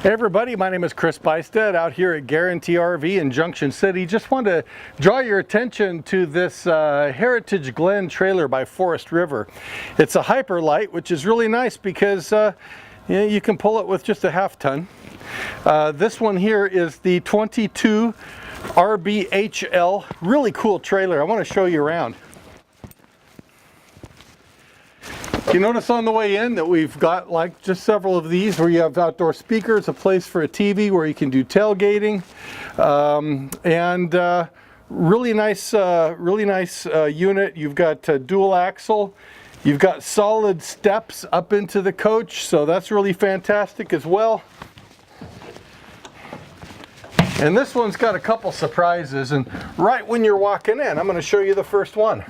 Hey everybody, my name is Chris Bystead out here at Guaranty RV in Junction City. Just wanted to draw your attention to this Heritage Glen trailer by Forest River. It's a hyper light, which is really nice because you can pull it with just a half ton. This one here is the 22 RBHL, really cool trailer. I want to show you around. You notice on the way in that we've got like just several of these where you have outdoor speakers, a place for a TV where you can do tailgating, and really nice unit. You've got dual axle. You've got solid steps up into the coach, so that's really fantastic as well. And this one's got a couple surprises, and right when you're walking in, I'm going to show you the first one.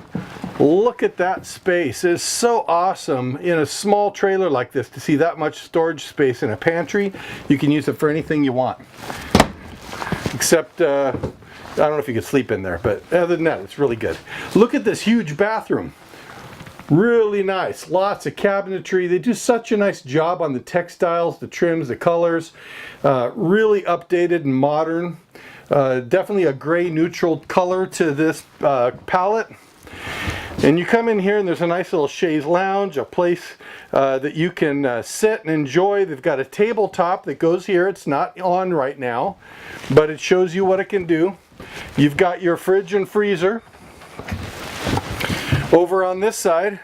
Look at that space. It's so awesome in a small trailer like this to see that much storage space in a pantry. You can use it for anything you want. Except, I don't know if you could sleep in there, but other than that, it's really good. Look at this huge bathroom. Really nice. Lots of cabinetry. They do such a nice job on the textiles, the trims, the colors. Really updated and modern. Definitely a gray neutral color to this palette. And you come in here and there's a nice little chaise lounge, a place that you can sit and enjoy. They've got a tabletop that goes here. It's not on right now, but it shows you what it can do. You've got your fridge and freezer. Over on this side,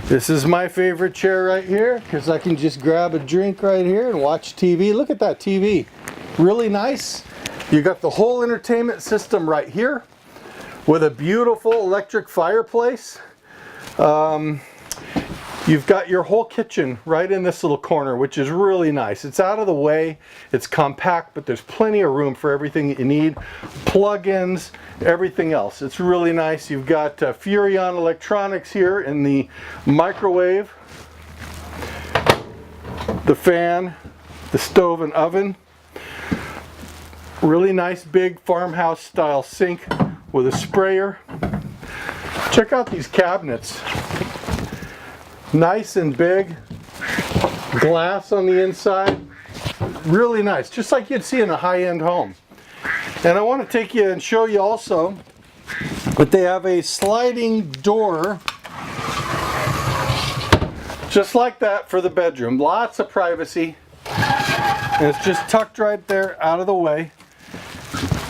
this is my favorite chair right here because I can just grab a drink right here and watch TV. Look at that TV. Really nice. You got the whole entertainment system right here, with a beautiful electric fireplace. You've got your whole kitchen right in this little corner, which is really nice. It's out of the way, it's compact, but there's plenty of room for everything that you need. Plug-ins, everything else. It's really nice. You've got Furrion electronics here in the microwave, the fan, the stove and oven. Really nice big farmhouse style sink with a sprayer. Check out these cabinets. Nice and big. Glass on the inside. Really nice, just like you'd see in a high-end home. And I want to take you and show you also that they have a sliding door just like that for the bedroom. Lots of privacy. And it's just tucked right there out of the way.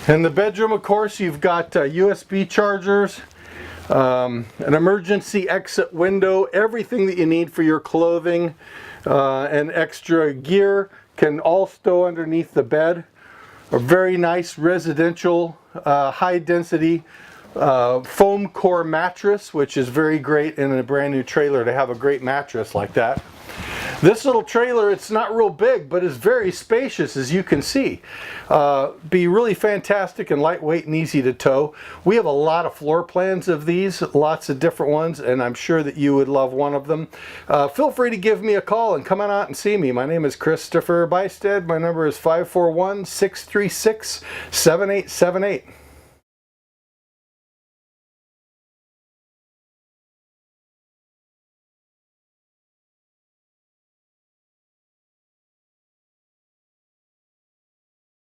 In the bedroom, of course, you've got USB chargers, an emergency exit window, everything that you need for your clothing and extra gear can all stow underneath the bed. A very nice residential, high-density foam core mattress, which is very great in a brand new trailer to have a great mattress like that. This little trailer, it's not real big, but it's very spacious, as you can see. Be really fantastic and lightweight and easy to tow. We have a lot of floor plans of these, lots of different ones, and I'm sure that you would love one of them. Feel free to give me a call and come on out and see me. My name is Christopher Bystead. My number is 541-636-7878.